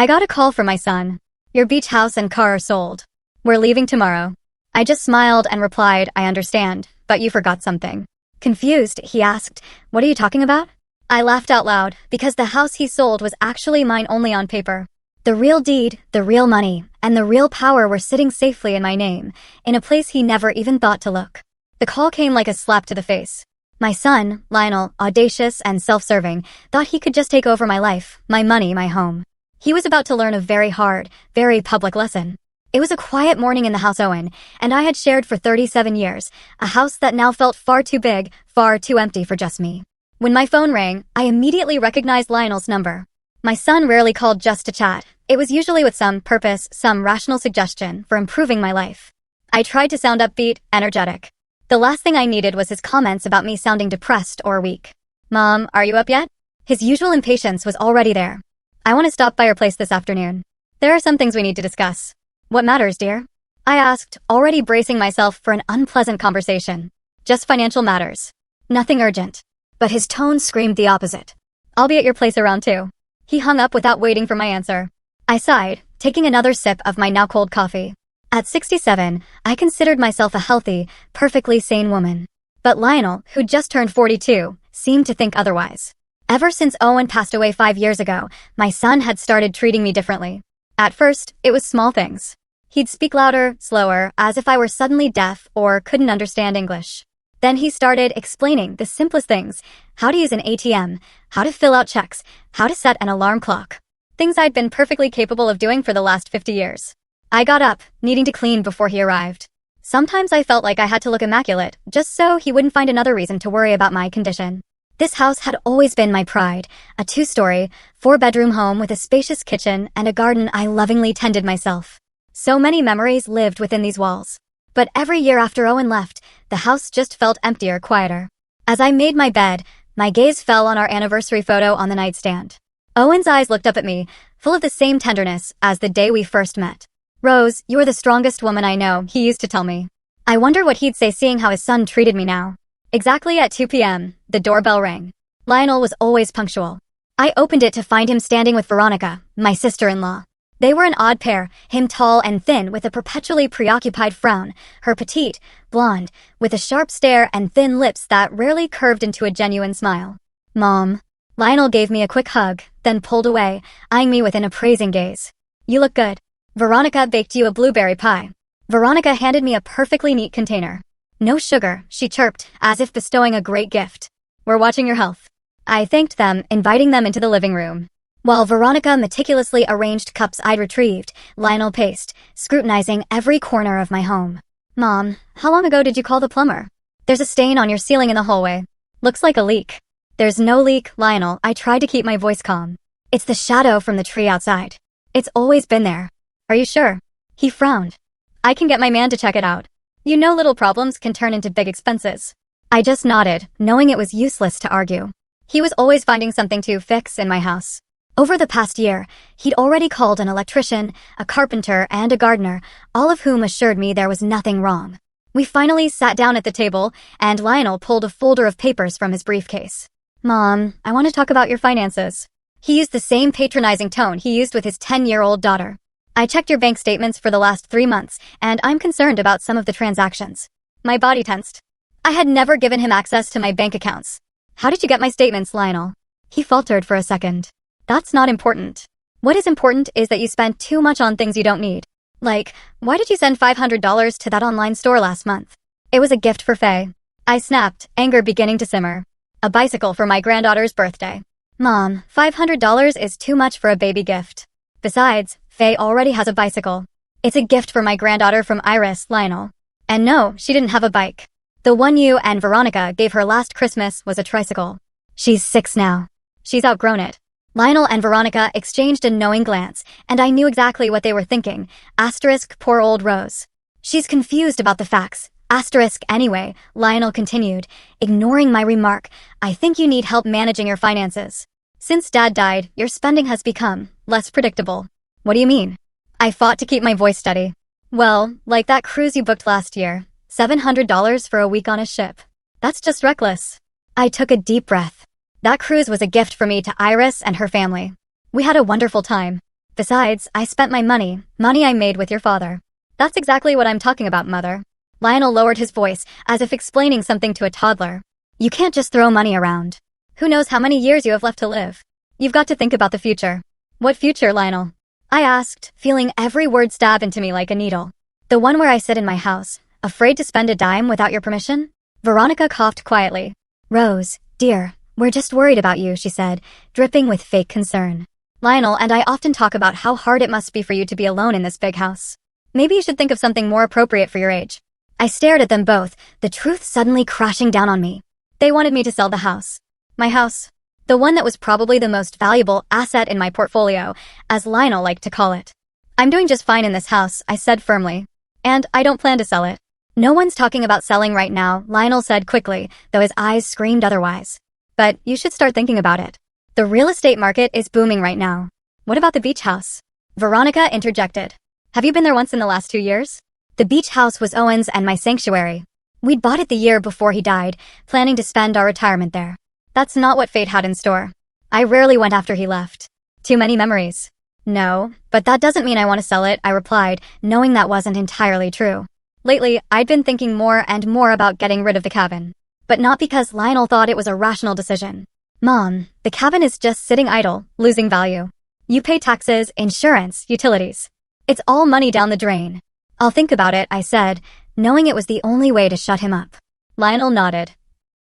I got a call from my son. Your beach house and car are sold. We're leaving tomorrow. I just smiled and replied, I understand, but you forgot something. Confused, he asked, what are you talking about? I laughed out loud, because the house he sold was actually mine only on paper. The real deed, the real money, and the real power were sitting safely in my name, in a place he never even thought to look. The call came like a slap to the face. My son, Lionel, audacious and self-serving, thought he could just take over my life, my money, my home. He was about to learn a very hard, very public lesson. It was a quiet morning in the house Owen and I had shared for 37 years, a house that now felt far too big, far too empty for just me. When my phone rang, I immediately recognized Lionel's number. My son rarely called just to chat. It was usually with some purpose, some rational suggestion for improving my life. I tried to sound upbeat, energetic. The last thing I needed was his comments about me sounding depressed or weak. Mom, are you up yet? His usual impatience was already there. I want to stop by your place this afternoon. There are some things we need to discuss. What matters, dear? I asked, already bracing myself for an unpleasant conversation. Just financial matters. Nothing urgent. But his tone screamed the opposite. I'll be at your place around 2. He hung up without waiting for my answer. I sighed, taking another sip of my now cold coffee. At 67, I considered myself a healthy, perfectly sane woman. But Lionel, who'd just turned 42, seemed to think otherwise. Ever since Owen passed away 5 years ago, my son had started treating me differently. At first, it was small things. He'd speak louder, slower, as if I were suddenly deaf or couldn't understand English. Then he started explaining the simplest things, how to use an ATM, how to fill out checks, how to set an alarm clock. Things I'd been perfectly capable of doing for the last 50 years. I got up, needing to clean before he arrived. Sometimes I felt like I had to look immaculate, just so he wouldn't find another reason to worry about my condition. This house had always been my pride, a 2-story, 4-bedroom home with a spacious kitchen and a garden I lovingly tended myself. So many memories lived within these walls. But every year after Owen left, the house just felt emptier, quieter. As I made my bed, my gaze fell on our anniversary photo on the nightstand. Owen's eyes looked up at me, full of the same tenderness as the day we first met. Rose, you are the strongest woman I know, he used to tell me. I wonder what he'd say seeing how his son treated me now. Exactly at 2 p.m., the doorbell rang. Lionel was always punctual. I opened it to find him standing with Veronica, my sister-in-law. They were an odd pair, him tall and thin with a perpetually preoccupied frown, her petite, blonde, with a sharp stare and thin lips that rarely curved into a genuine smile. Mom. Lionel gave me a quick hug, then pulled away, eyeing me with an appraising gaze. You look good. Veronica baked you a blueberry pie. Veronica handed me a perfectly neat container. No sugar, she chirped, as if bestowing a great gift. We're watching your health. I thanked them, inviting them into the living room. While Veronica meticulously arranged cups I'd retrieved, Lionel paced, scrutinizing every corner of my home. Mom, how long ago did you call the plumber? There's a stain on your ceiling in the hallway. Looks like a leak. There's no leak, Lionel. I tried to keep my voice calm. It's the shadow from the tree outside. It's always been there. Are you sure? He frowned. I can get my man to check it out. You know little problems can turn into big expenses. I just nodded, knowing it was useless to argue. He was always finding something to fix in my house. Over the past year, he'd already called an electrician, a carpenter, and a gardener, all of whom assured me there was nothing wrong. We finally sat down at the table, and Lionel pulled a folder of papers from his briefcase. Mom, I want to talk about your finances. He used the same patronizing tone he used with his 10-year-old daughter. I checked your bank statements for the last 3 months, and I'm concerned about some of the transactions. My body tensed. I had never given him access to my bank accounts. How did you get my statements, Lionel? He faltered for a second. That's not important. What is important is that you spent too much on things you don't need. Like, why did you send $500 to that online store last month? It was a gift for Faye. I snapped, anger beginning to simmer. A bicycle for my granddaughter's birthday. Mom, $500 is too much for a baby gift. Besides, Faye already has a bicycle. It's a gift for my granddaughter from Iris, Lionel. And no, she didn't have a bike. The one you and Veronica gave her last Christmas was a tricycle. She's 6 now. She's outgrown it. Lionel and Veronica exchanged a knowing glance, and I knew exactly what they were thinking. Asterisk, poor old Rose. She's confused about the facts. Asterisk anyway, Lionel continued, ignoring my remark. I think you need help managing your finances. Since Dad died, your spending has become less predictable. What do you mean? I fought to keep my voice steady. Well, like that cruise you booked last year. $700 for a week on a ship. That's just reckless. I took a deep breath. That cruise was a gift for me to Iris and her family. We had a wonderful time. Besides, I spent my money I made with your father. That's exactly what I'm talking about, mother. Lionel lowered his voice, as if explaining something to a toddler. You can't just throw money around. Who knows how many years you have left to live? You've got to think about the future. What future, Lionel? I asked, feeling every word stab into me like a needle. The one where I sit in my house, afraid to spend a dime without your permission? Veronica coughed quietly. Rose, dear, we're just worried about you, she said, dripping with fake concern. Lionel and I often talk about how hard it must be for you to be alone in this big house. Maybe you should think of something more appropriate for your age. I stared at them both, the truth suddenly crashing down on me. They wanted me to sell the house. My house. The one that was probably the most valuable asset in my portfolio, as Lionel liked to call it. I'm doing just fine in this house, I said firmly. And I don't plan to sell it. No one's talking about selling right now, Lionel said quickly, though his eyes screamed otherwise. But you should start thinking about it. The real estate market is booming right now. What about the beach house? Veronica interjected. Have you been there once in the last 2 years? The beach house was Owen's and my sanctuary. We'd bought it the year before he died, planning to spend our retirement there. That's not what fate had in store. I rarely went after he left. Too many memories. No, but that doesn't mean I want to sell it, I replied, knowing that wasn't entirely true. Lately, I'd been thinking more and more about getting rid of the cabin. But not because Lionel thought it was a rational decision. Mom, the cabin is just sitting idle, losing value. You pay taxes, insurance, utilities. It's all money down the drain. I'll think about it, I said, knowing it was the only way to shut him up. Lionel nodded,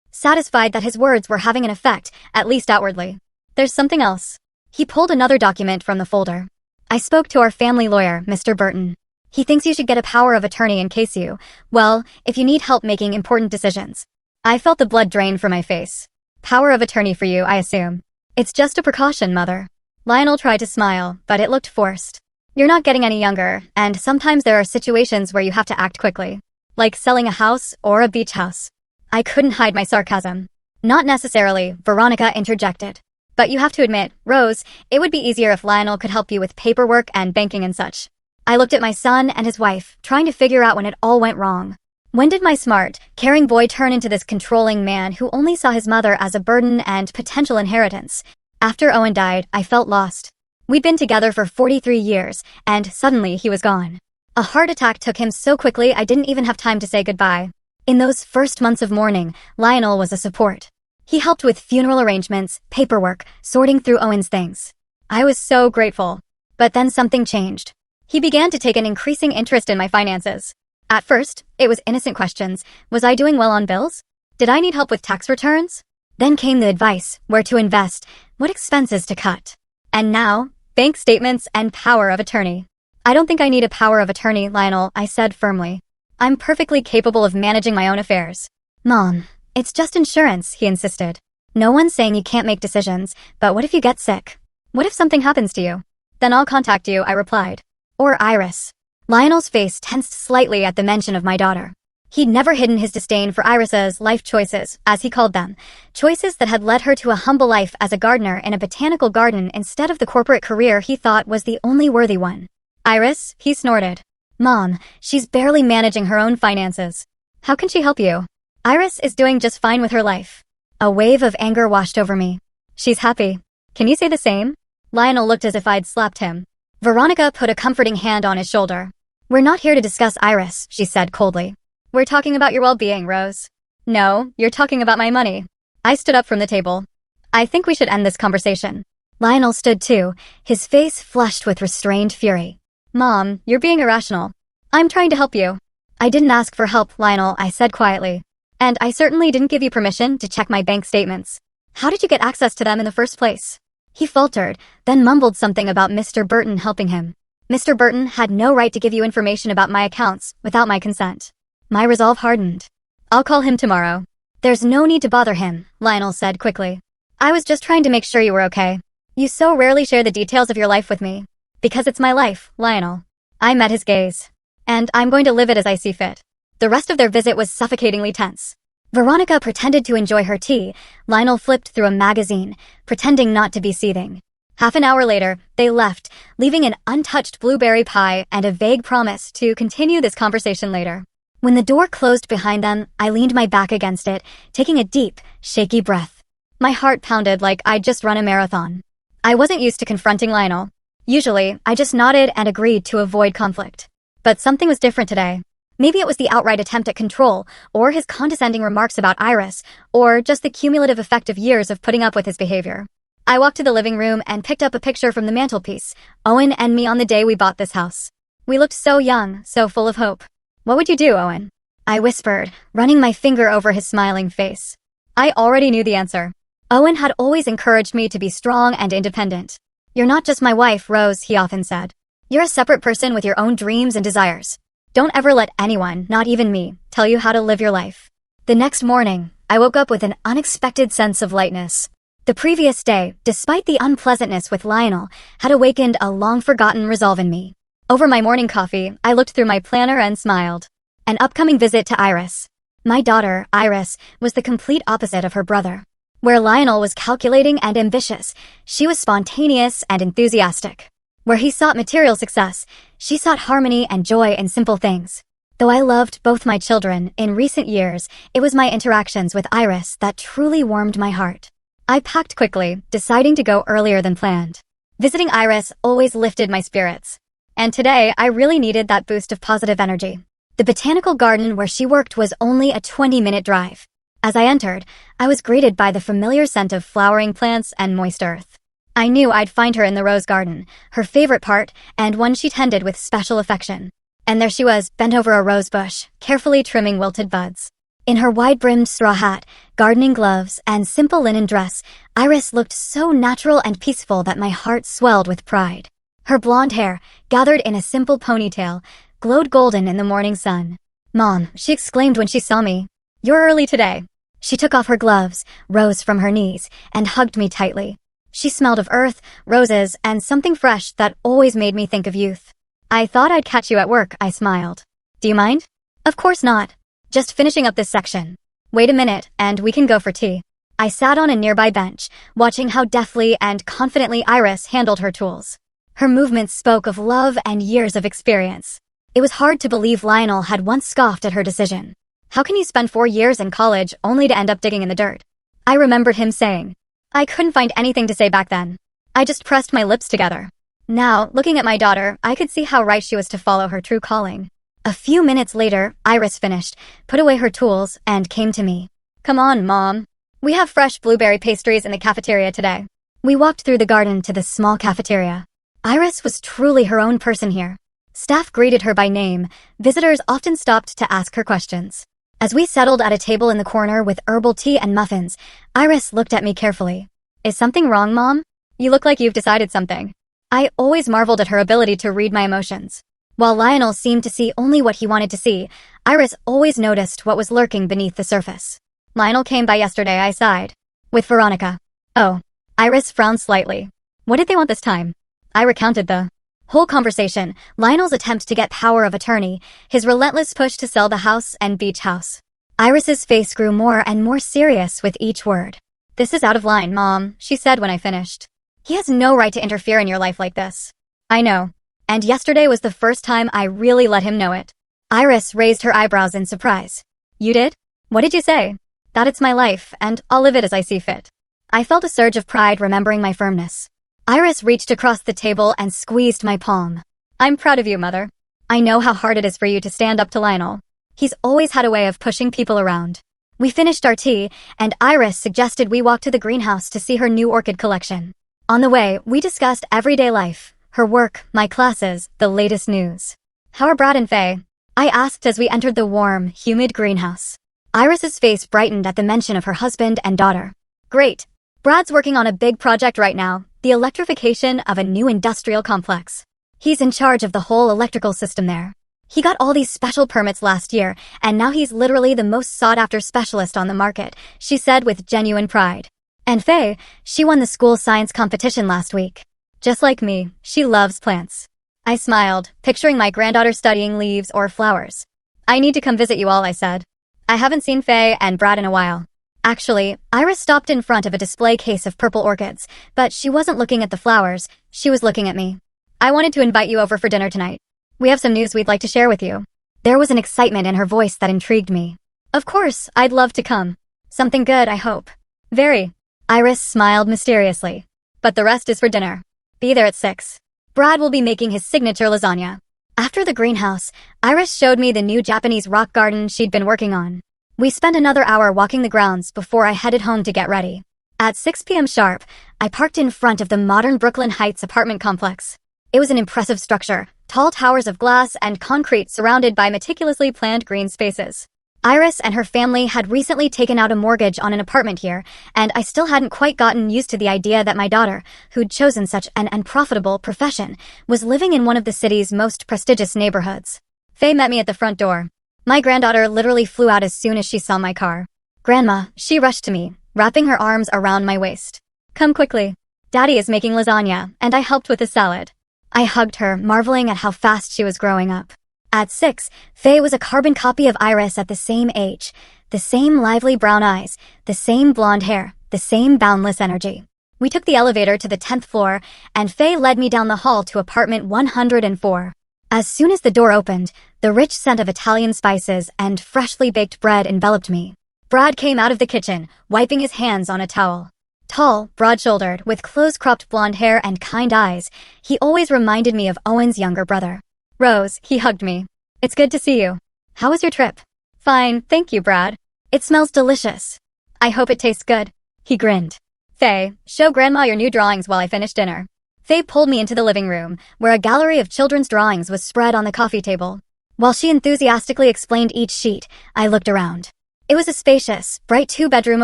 satisfied that his words were having an effect, at least outwardly. There's something else. He pulled another document from the folder. I spoke to our family lawyer, Mr. Burton. He thinks you should get a power of attorney in case if you need help making important decisions. I felt the blood drain from my face. Power of attorney for you, I assume. It's just a precaution, Mother. Lionel tried to smile, but it looked forced. You're not getting any younger, and sometimes there are situations where you have to act quickly. Like selling a house or a beach house. I couldn't hide my sarcasm. Not necessarily, Veronica interjected. But you have to admit, Rose, it would be easier if Lionel could help you with paperwork and banking and such. I looked at my son and his wife, trying to figure out when it all went wrong. When did my smart, caring boy turn into this controlling man who only saw his mother as a burden and potential inheritance? After Owen died, I felt lost. We'd been together for 43 years, and suddenly he was gone. A heart attack took him so quickly I didn't even have time to say goodbye. In those first months of mourning, Lionel was a support. He helped with funeral arrangements, paperwork, sorting through Owen's things. I was so grateful. But then something changed. He began to take an increasing interest in my finances. At first, it was innocent questions. Was I doing well on bills? Did I need help with tax returns? Then came the advice, where to invest, what expenses to cut. And now, bank statements and power of attorney. I don't think I need a power of attorney, Lionel, I said firmly. I'm perfectly capable of managing my own affairs. Mom, it's just insurance, he insisted. No one's saying you can't make decisions, but what if you get sick? What if something happens to you? Then I'll contact you, I replied. Or Iris. Lionel's face tensed slightly at the mention of my daughter. He'd never hidden his disdain for Iris's life choices, as he called them, choices that had led her to a humble life as a gardener in a botanical garden instead of the corporate career he thought was the only worthy one. Iris, he snorted. Mom, she's barely managing her own finances. How can she help you? Iris is doing just fine with her life. A wave of anger washed over me. She's happy. Can you say the same? Lionel looked as if I'd slapped him. Veronica put a comforting hand on his shoulder. We're not here to discuss Iris, she said coldly. We're talking about your well-being, Rose. No, you're talking about my money. I stood up from the table. I think we should end this conversation. Lionel stood too, his face flushed with restrained fury. Mom, you're being irrational. I'm trying to help you. I didn't ask for help, Lionel, I said quietly. And I certainly didn't give you permission to check my bank statements. How did you get access to them in the first place? He faltered, then mumbled something about Mr. Burton helping him. Mr. Burton had no right to give you information about my accounts without my consent. My resolve hardened. I'll call him tomorrow. There's no need to bother him, Lionel said quickly. I was just trying to make sure you were okay. You so rarely share the details of your life with me. Because it's my life, Lionel. I met his gaze. And I'm going to live it as I see fit. The rest of their visit was suffocatingly tense. Veronica pretended to enjoy her tea. Lionel flipped through a magazine, pretending not to be seething. Half an hour later, they left, leaving an untouched blueberry pie and a vague promise to continue this conversation later. When the door closed behind them, I leaned my back against it, taking a deep, shaky breath. My heart pounded like I'd just run a marathon. I wasn't used to confronting Lionel. Usually, I just nodded and agreed to avoid conflict. But something was different today. Maybe it was the outright attempt at control, or his condescending remarks about Iris, or just the cumulative effect of years of putting up with his behavior. I walked to the living room and picked up a picture from the mantelpiece, Owen and me on the day we bought this house. We looked so young, so full of hope. "What would you do, Owen?" I whispered, running my finger over his smiling face. I already knew the answer. Owen had always encouraged me to be strong and independent. "You're not just my wife, Rose," he often said. "You're a separate person with your own dreams and desires. Don't ever let anyone, not even me, tell you how to live your life." The next morning, I woke up with an unexpected sense of lightness. The previous day, despite the unpleasantness with Lionel, had awakened a long-forgotten resolve in me. Over my morning coffee, I looked through my planner and smiled. An upcoming visit to Iris. My daughter, Iris, was the complete opposite of her brother. Where Lionel was calculating and ambitious, she was spontaneous and enthusiastic. Where he sought material success, she sought harmony and joy in simple things. Though I loved both my children, in recent years, it was my interactions with Iris that truly warmed my heart. I packed quickly, deciding to go earlier than planned. Visiting Iris always lifted my spirits. And today, I really needed that boost of positive energy. The botanical garden where she worked was only a 20-minute drive. As I entered, I was greeted by the familiar scent of flowering plants and moist earth. I knew I'd find her in the rose garden, her favorite part, and one she tended with special affection. And there she was, bent over a rose bush, carefully trimming wilted buds. In her wide-brimmed straw hat, gardening gloves, and simple linen dress, Iris looked so natural and peaceful that my heart swelled with pride. Her blonde hair, gathered in a simple ponytail, glowed golden in the morning sun. "Mom," she exclaimed when she saw me. "You're early today." She took off her gloves, rose from her knees, and hugged me tightly. She smelled of earth, roses, and something fresh that always made me think of youth. "I thought I'd catch you at work," I smiled. "Do you mind?" "Of course not. Just finishing up this section. Wait a minute, and we can go for tea." I sat on a nearby bench, watching how deftly and confidently Iris handled her tools. Her movements spoke of love and years of experience. It was hard to believe Lionel had once scoffed at her decision. "How can you spend 4 years in college only to end up digging in the dirt?" I remembered him saying. I couldn't find anything to say back then. I just pressed my lips together. Now, looking at my daughter, I could see how right she was to follow her true calling. A few minutes later, Iris finished, put away her tools, and came to me. "Come on, Mom. We have fresh blueberry pastries in the cafeteria today." We walked through the garden to the small cafeteria. Iris was truly her own person here. Staff greeted her by name. Visitors often stopped to ask her questions. As we settled at a table in the corner with herbal tea and muffins, Iris looked at me carefully. "Is something wrong, Mom? You look like you've decided something." I always marveled at her ability to read my emotions. While Lionel seemed to see only what he wanted to see, Iris always noticed what was lurking beneath the surface. "Lionel came by yesterday," I sighed. "With Veronica." "Oh." Iris frowned slightly. "What did they want this time?" I recounted the whole conversation, Lionel's attempt to get power of attorney, his relentless push to sell the house and beach house. Iris's face grew more and more serious with each word. "This is out of line, Mom," she said when I finished. "He has no right to interfere in your life like this." "I know. And yesterday was the first time I really let him know it." Iris raised her eyebrows in surprise. "You did? What did you say?" "That it's my life, and I'll live it as I see fit." I felt a surge of pride remembering my firmness. Iris reached across the table and squeezed my palm. "I'm proud of you, Mother. I know how hard it is for you to stand up to Lionel. He's always had a way of pushing people around." We finished our tea, and Iris suggested we walk to the greenhouse to see her new orchid collection. On the way, we discussed everyday life, her work, my classes, the latest news. "How are Brad and Faye?" I asked as we entered the warm, humid greenhouse. Iris's face brightened at the mention of her husband and daughter. "Great. Brad's working on a big project right now, the electrification of a new industrial complex. He's in charge of the whole electrical system there. He got all these special permits last year, and now he's literally the most sought-after specialist on the market," she said with genuine pride. "And Faye, she won the school science competition last week. Just like me, she loves plants." I smiled, picturing my granddaughter studying leaves or flowers. "I need to come visit you all," I said. I haven't seen Faye and Brad in a while. Actually, Iris stopped in front of a display case of purple orchids, but she wasn't looking at the flowers, she was looking at me. "I wanted to invite you over for dinner tonight. We have some news we'd like to share with you." There was an excitement in her voice that intrigued me. "Of course, I'd love to come. Something good, I hope." "Very." Iris smiled mysteriously. "But the rest is for dinner. Be there at 6. Brad will be making his signature lasagna. After the greenhouse, Iris showed me the new Japanese rock garden she'd been working on. We spent another hour walking the grounds before I headed home to get ready. At 6 p.m. sharp, I parked in front of the modern Brooklyn Heights apartment complex. It was an impressive structure, tall towers of glass and concrete surrounded by meticulously planned green spaces. Iris and her family had recently taken out a mortgage on an apartment here, and I still hadn't quite gotten used to the idea that my daughter, who'd chosen such an unprofitable profession, was living in one of the city's most prestigious neighborhoods. Faye met me at the front door. My granddaughter literally flew out as soon as she saw my car. "Grandma," she rushed to me, wrapping her arms around my waist. "Come quickly. Daddy is making lasagna, and I helped with the salad." I hugged her, marveling at how fast she was growing up. At 6, Faye was a carbon copy of Iris at the same age. The same lively brown eyes, the same blonde hair, the same boundless energy. We took the elevator to the 10th floor, and Faye led me down the hall to apartment 104. As soon as the door opened, the rich scent of Italian spices and freshly baked bread enveloped me. Brad came out of the kitchen, wiping his hands on a towel. Tall, broad-shouldered, with close-cropped blonde hair and kind eyes, he always reminded me of Owen's younger brother. "Rose," he hugged me. "It's good to see you. How was your trip?" "Fine, thank you, Brad. It smells delicious." "I hope it tastes good." He grinned. "Faye, show Grandma your new drawings while I finish dinner." Faye pulled me into the living room, where a gallery of children's drawings was spread on the coffee table. While she enthusiastically explained each sheet, I looked around. It was a spacious, bright two-bedroom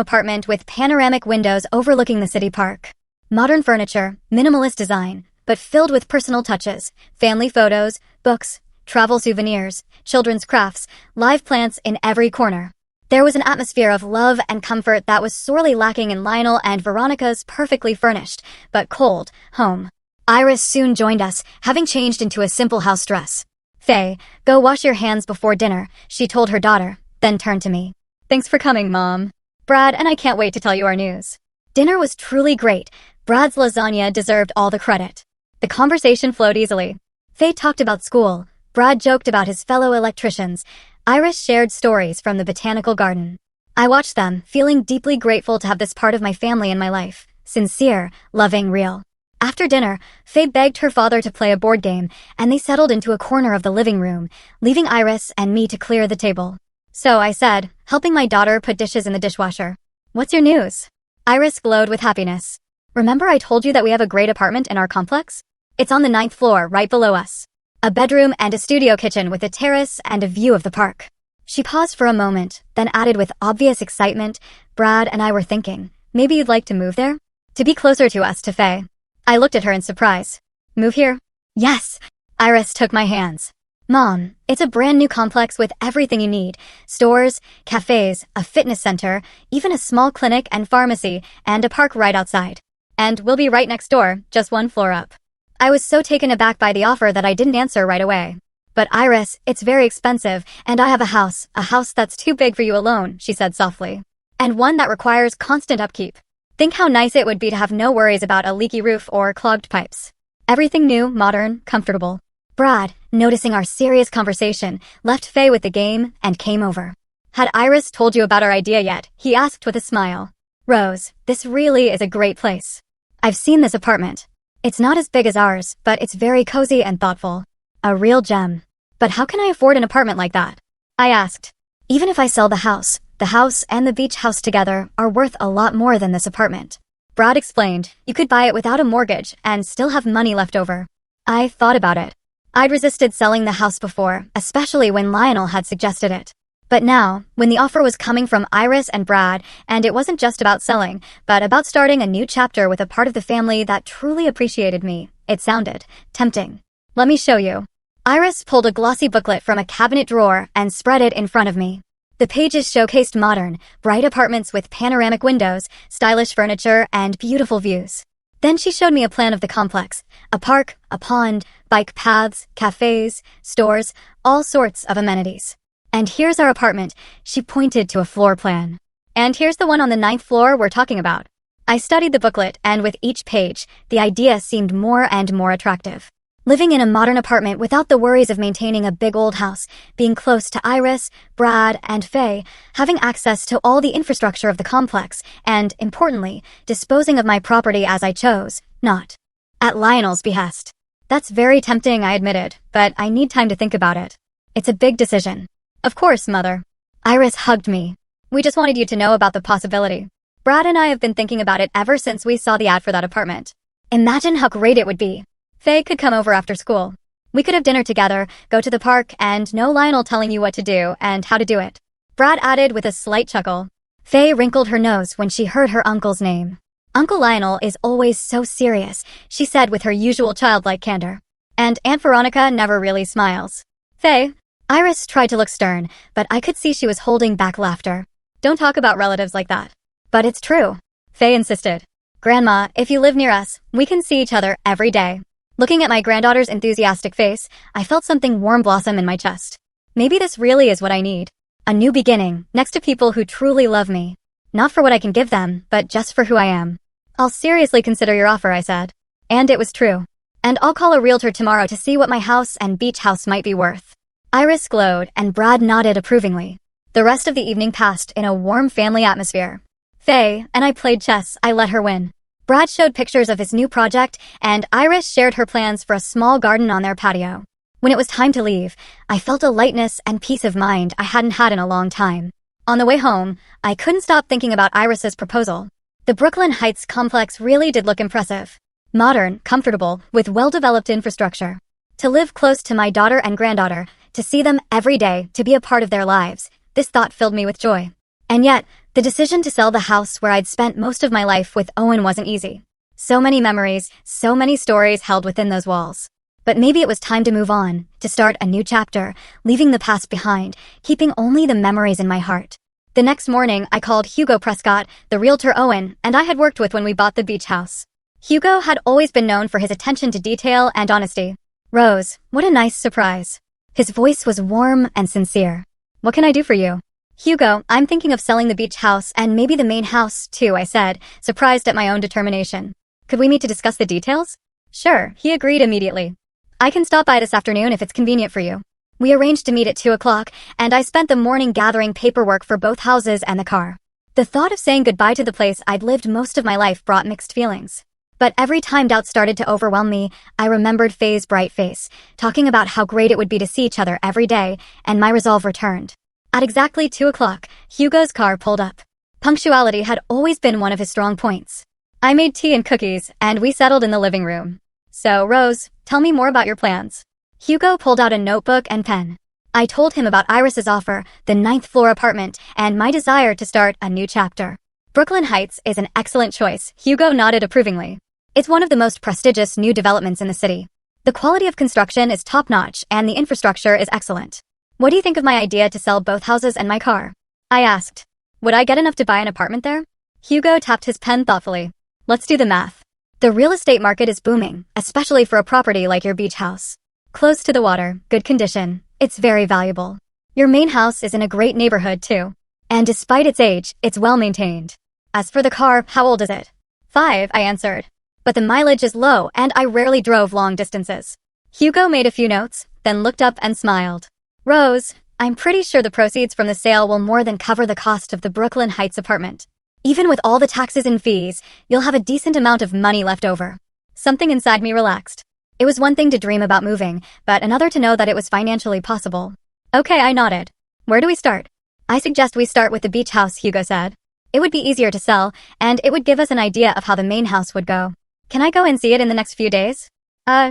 apartment with panoramic windows overlooking the city park. Modern furniture, minimalist design, but filled with personal touches, family photos, books, travel souvenirs, children's crafts, live plants in every corner. There was an atmosphere of love and comfort that was sorely lacking in Lionel and Veronica's perfectly furnished, but cold, home. Iris soon joined us, having changed into a simple house dress. "Faye, go wash your hands before dinner," she told her daughter, then turned to me. "Thanks for coming, Mom. Brad and I can't wait to tell you our news." Dinner was truly great. Brad's lasagna deserved all the credit. The conversation flowed easily. Faye talked about school, Brad joked about his fellow electricians, Iris shared stories from the botanical garden. I watched them, feeling deeply grateful to have this part of my family in my life. Sincere, loving, real. After dinner, Faye begged her father to play a board game, and they settled into a corner of the living room, leaving Iris and me to clear the table. "So," I said, helping my daughter put dishes in the dishwasher. "What's your news?" Iris glowed with happiness. "Remember I told you that we have a great apartment in our complex? It's on the 9th floor, right below us. A bedroom and a studio kitchen with a terrace and a view of the park." She paused for a moment, then added with obvious excitement, "Brad and I were thinking, maybe you'd like to move there? To be closer to us," to Faye. I looked at her in surprise. "Move here?" "Yes." Iris took my hands. "Mom, it's a brand new complex with everything you need. Stores, cafes, a fitness center, even a small clinic and pharmacy, and a park right outside. And we'll be right next door, just one floor up." I was so taken aback by the offer that I didn't answer right away. "But Iris, it's very expensive, and I have a house that's too big for you alone," she said softly. "And one that requires constant upkeep. Think how nice it would be to have no worries about a leaky roof or clogged pipes. Everything new, modern, comfortable." Brad, noticing our serious conversation, left Faye with the game and came over. "Had Iris told you about our idea yet?" he asked with a smile. "Rose, this really is a great place. I've seen this apartment. It's not as big as ours, but it's very cozy and thoughtful. A real gem. But how can I afford an apartment like that?" I asked. "Even if I sell the house and the beach house together are worth a lot more than this apartment." Brad explained, "You could buy it without a mortgage and still have money left over." I thought about it. I'd resisted selling the house before, especially when Lionel had suggested it. But now, when the offer was coming from Iris and Brad, and it wasn't just about selling, but about starting a new chapter with a part of the family that truly appreciated me, it sounded tempting. "Let me show you." Iris pulled a glossy booklet from a cabinet drawer and spread it in front of me. The pages showcased modern, bright apartments with panoramic windows, stylish furniture, and beautiful views. Then she showed me a plan of the complex. A park, a pond, bike paths, cafes, stores, all sorts of amenities. "And here's our apartment," she pointed to a floor plan. "And here's the one on the 9th floor we're talking about." I studied the booklet, and with each page, the idea seemed more and more attractive. Living in a modern apartment without the worries of maintaining a big old house, being close to Iris, Brad, and Faye, having access to all the infrastructure of the complex, and, importantly, disposing of my property as I chose, not at Lionel's behest. That's very tempting, I admitted, but I need time to think about it. It's a big decision. Of course, Mother. Iris hugged me. We just wanted you to know about the possibility. Brad and I have been thinking about it ever since we saw the ad for that apartment. Imagine how great it would be. Faye could come over after school. We could have dinner together, go to the park, and no Lionel telling you what to do and how to do it. Brad added with a slight chuckle. Faye wrinkled her nose when she heard her uncle's name. Uncle Lionel is always so serious, she said with her usual childlike candor. And Aunt Veronica never really smiles. Faye. Iris tried to look stern, but I could see she was holding back laughter. Don't talk about relatives like that. But it's true. Faye insisted. Grandma, if you live near us, we can see each other every day. Looking at my granddaughter's enthusiastic face, I felt something warm blossom in my chest. Maybe this really is what I need. A new beginning, next to people who truly love me. Not for what I can give them, but just for who I am. I'll seriously consider your offer, I said. And it was true. And I'll call a realtor tomorrow to see what my house and beach house might be worth. Iris glowed, and Brad nodded approvingly. The rest of the evening passed in a warm family atmosphere. Faye and I played chess. I let her win. Brad showed pictures of his new project, and Iris shared her plans for a small garden on their patio. When it was time to leave, I felt a lightness and peace of mind I hadn't had in a long time. On the way home, I couldn't stop thinking about Iris's proposal. The Brooklyn Heights complex really did look impressive. Modern, comfortable, with well-developed infrastructure. To live close to my daughter and granddaughter, to see them every day, to be a part of their lives, this thought filled me with joy. And yet, the decision to sell the house where I'd spent most of my life with Owen wasn't easy. So many memories, so many stories held within those walls. But maybe it was time to move on, to start a new chapter, leaving the past behind, keeping only the memories in my heart. The next morning, I called Hugo Prescott, the realtor Owen, and I had worked with when we bought the beach house. Hugo had always been known for his attention to detail and honesty. Rose, what a nice surprise. His voice was warm and sincere. What can I do for you? Hugo, I'm thinking of selling the beach house and maybe the main house, too, I said, surprised at my own determination. Could we meet to discuss the details? Sure, he agreed immediately. I can stop by this afternoon if it's convenient for you. We arranged to meet at 2 o'clock, and I spent the morning gathering paperwork for both houses and the car. The thought of saying goodbye to the place I'd lived most of my life brought mixed feelings. But every time doubt started to overwhelm me, I remembered Faye's bright face, talking about how great it would be to see each other every day, and my resolve returned. At exactly 2 o'clock, Hugo's car pulled up. Punctuality had always been one of his strong points. I made tea and cookies, and we settled in the living room. So, Rose, tell me more about your plans. Hugo pulled out a notebook and pen. I told him about Iris's offer, the 9th floor apartment, and my desire to start a new chapter. Brooklyn Heights is an excellent choice, Hugo nodded approvingly. It's one of the most prestigious new developments in the city. The quality of construction is top-notch, and the infrastructure is excellent. What do you think of my idea to sell both houses and my car? I asked. Would I get enough to buy an apartment there? Hugo tapped his pen thoughtfully. Let's do the math. The real estate market is booming, especially for a property like your beach house. Close to the water, good condition, it's very valuable. Your main house is in a great neighborhood too. And despite its age, it's well maintained. As for the car, how old is it? 5, I answered. But the mileage is low and I rarely drove long distances. Hugo made a few notes, then looked up and smiled. Rose, I'm pretty sure the proceeds from the sale will more than cover the cost of the Brooklyn Heights apartment. Even with all the taxes and fees, you'll have a decent amount of money left over. Something inside me relaxed. It was one thing to dream about moving, but another to know that it was financially possible. Okay, I nodded. Where do we start? I suggest we start with the beach house, Hugo said. It would be easier to sell, and it would give us an idea of how the main house would go. Can I go and see it in the next few days?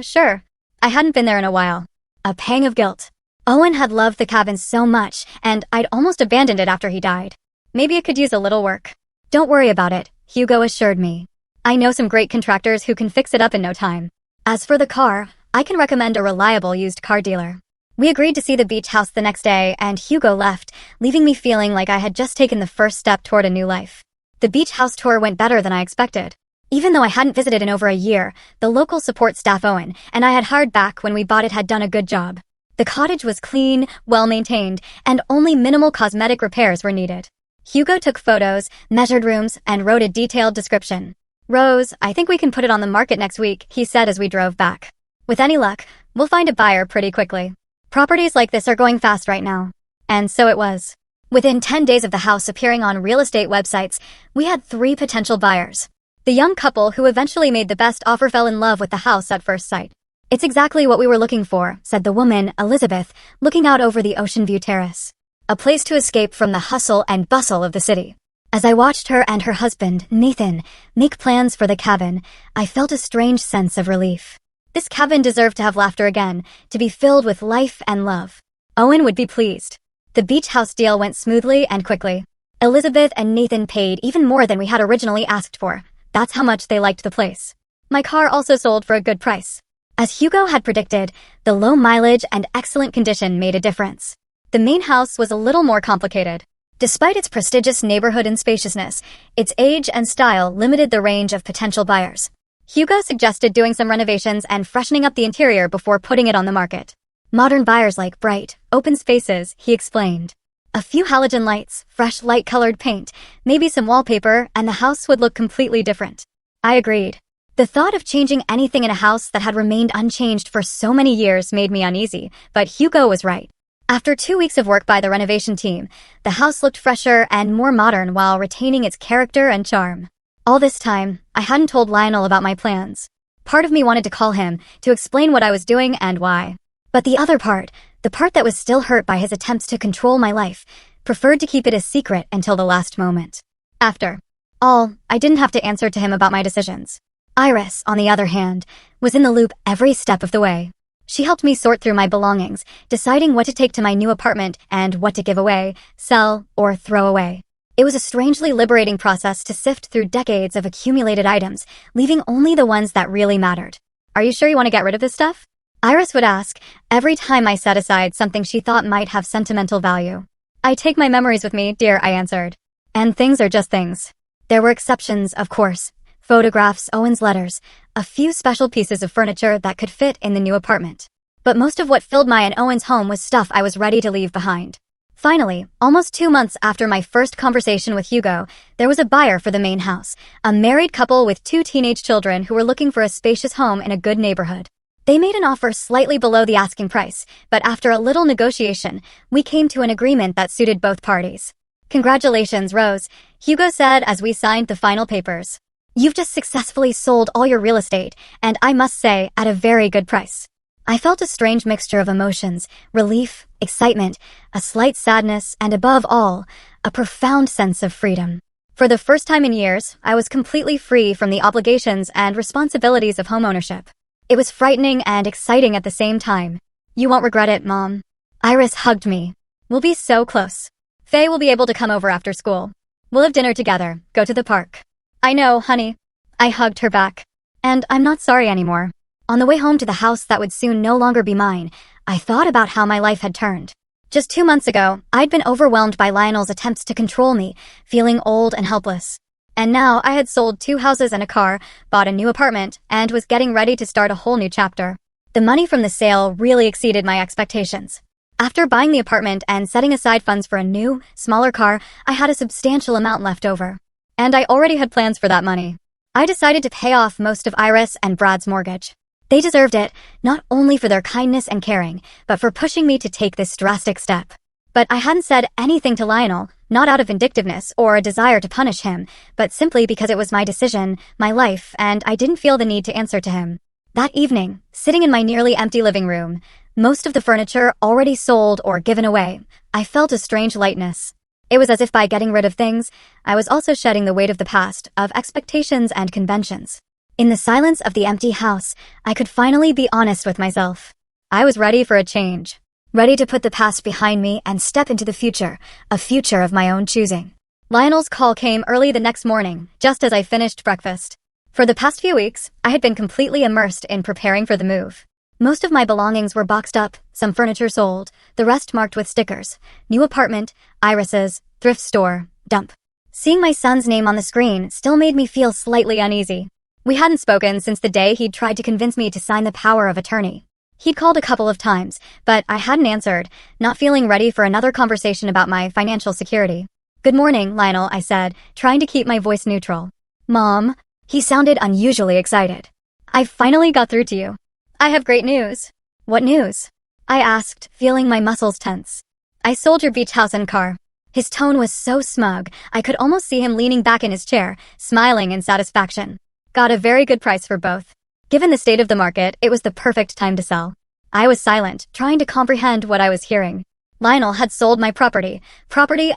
Sure. I hadn't been there in a while. A pang of guilt. Owen had loved the cabin so much, and I'd almost abandoned it after he died. Maybe it could use a little work. Don't worry about it, Hugo assured me. I know some great contractors who can fix it up in no time. As for the car, I can recommend a reliable used car dealer. We agreed to see the beach house the next day, and Hugo left, leaving me feeling like I had just taken the first step toward a new life. The beach house tour went better than I expected. Even though I hadn't visited in over a year, the local support staff Owen and I had hired back when we bought it had done a good job. The cottage was clean, well-maintained, and only minimal cosmetic repairs were needed. Hugo took photos, measured rooms, and wrote a detailed description. Rose, I think we can put it on the market next week, he said as we drove back. With any luck, we'll find a buyer pretty quickly. Properties like this are going fast right now. And so it was. Within 10 days of the house appearing on real estate websites, we had 3 potential buyers. The young couple who eventually made the best offer fell in love with the house at first sight. It's exactly what we were looking for, said the woman, Elizabeth, looking out over the ocean view terrace. A place to escape from the hustle and bustle of the city. As I watched her and her husband, Nathan, make plans for the cabin, I felt a strange sense of relief. This cabin deserved to have laughter again, to be filled with life and love. Owen would be pleased. The beach house deal went smoothly and quickly. Elizabeth and Nathan paid even more than we had originally asked for. That's how much they liked the place. My car also sold for a good price. As Hugo had predicted, the low mileage and excellent condition made a difference. The main house was a little more complicated. Despite its prestigious neighborhood and spaciousness, its age and style limited the range of potential buyers. Hugo suggested doing some renovations and freshening up the interior before putting it on the market. Modern buyers like bright, open spaces, he explained. A few halogen lights, fresh light-colored paint, maybe some wallpaper, and the house would look completely different. I agreed. The thought of changing anything in a house that had remained unchanged for so many years made me uneasy, but Hugo was right. After 2 weeks of work by the renovation team, the house looked fresher and more modern while retaining its character and charm. All this time, I hadn't told Lionel about my plans. Part of me wanted to call him to explain what I was doing and why. But the other part, the part that was still hurt by his attempts to control my life, preferred to keep it a secret until the last moment. After all, I didn't have to answer to him about my decisions. Iris, on the other hand, was in the loop every step of the way. She helped me sort through my belongings, deciding what to take to my new apartment and what to give away, sell, or throw away. It was a strangely liberating process to sift through decades of accumulated items, leaving only the ones that really mattered. Are you sure you want to get rid of this stuff? Iris would ask, every time I set aside something she thought might have sentimental value. I take my memories with me, dear, I answered. And things are just things. There were exceptions, of course. Photographs, Owen's letters, a few special pieces of furniture that could fit in the new apartment. But most of what filled my and Owen's home was stuff I was ready to leave behind. Finally, almost 2 months after my first conversation with Hugo, there was a buyer for the main house, a married couple with 2 teenage children who were looking for a spacious home in a good neighborhood. They made an offer slightly below the asking price, but after a little negotiation, we came to an agreement that suited both parties. Congratulations, Rose, Hugo said as we signed the final papers. You've just successfully sold all your real estate, and I must say, at a very good price. I felt a strange mixture of emotions, relief, excitement, a slight sadness, and above all, a profound sense of freedom. For the first time in years, I was completely free from the obligations and responsibilities of homeownership. It was frightening and exciting at the same time. You won't regret it, Mom. Iris hugged me. We'll be so close. Faye will be able to come over after school. We'll have dinner together, go to the park. I know, honey. I hugged her back. And I'm not sorry anymore. On the way home to the house that would soon no longer be mine, I thought about how my life had turned. Just 2 months ago, I'd been overwhelmed by Lionel's attempts to control me, feeling old and helpless. And now I had sold 2 houses and a car, bought a new apartment, and was getting ready to start a whole new chapter. The money from the sale really exceeded my expectations. After buying the apartment and setting aside funds for a new, smaller car, I had a substantial amount left over. And I already had plans for that money. I decided to pay off most of Iris and Brad's mortgage. They deserved it, not only for their kindness and caring, but for pushing me to take this drastic step. But I hadn't said anything to Lionel, not out of vindictiveness or a desire to punish him, but simply because it was my decision, my life, and I didn't feel the need to answer to him. That evening, sitting in my nearly empty living room, most of the furniture already sold or given away, I felt a strange lightness. It was as if by getting rid of things, I was also shedding the weight of the past, of expectations and conventions. In the silence of the empty house, I could finally be honest with myself. I was ready for a change. Ready to put the past behind me and step into the future, a future of my own choosing. Lionel's call came early the next morning, just as I finished breakfast. For the past few weeks, I had been completely immersed in preparing for the move. Most of my belongings were boxed up, some furniture sold, the rest marked with stickers. New apartment, Iris's, thrift store, dump. Seeing my son's name on the screen still made me feel slightly uneasy. We hadn't spoken since the day he'd tried to convince me to sign the power of attorney. He'd called a couple of times, but I hadn't answered, not feeling ready for another conversation about my financial security. Good morning, Lionel, I said, trying to keep my voice neutral. Mom? He sounded unusually excited. I finally got through to you. I have great news. What news? I asked, feeling my muscles tense. I sold your beach house and car. His tone was so smug, I could almost see him leaning back in his chair, smiling in satisfaction. Got a very good price for both. Given the state of the market, it was the perfect time to sell. I was silent, trying to comprehend what I was hearing. Lionel had sold my property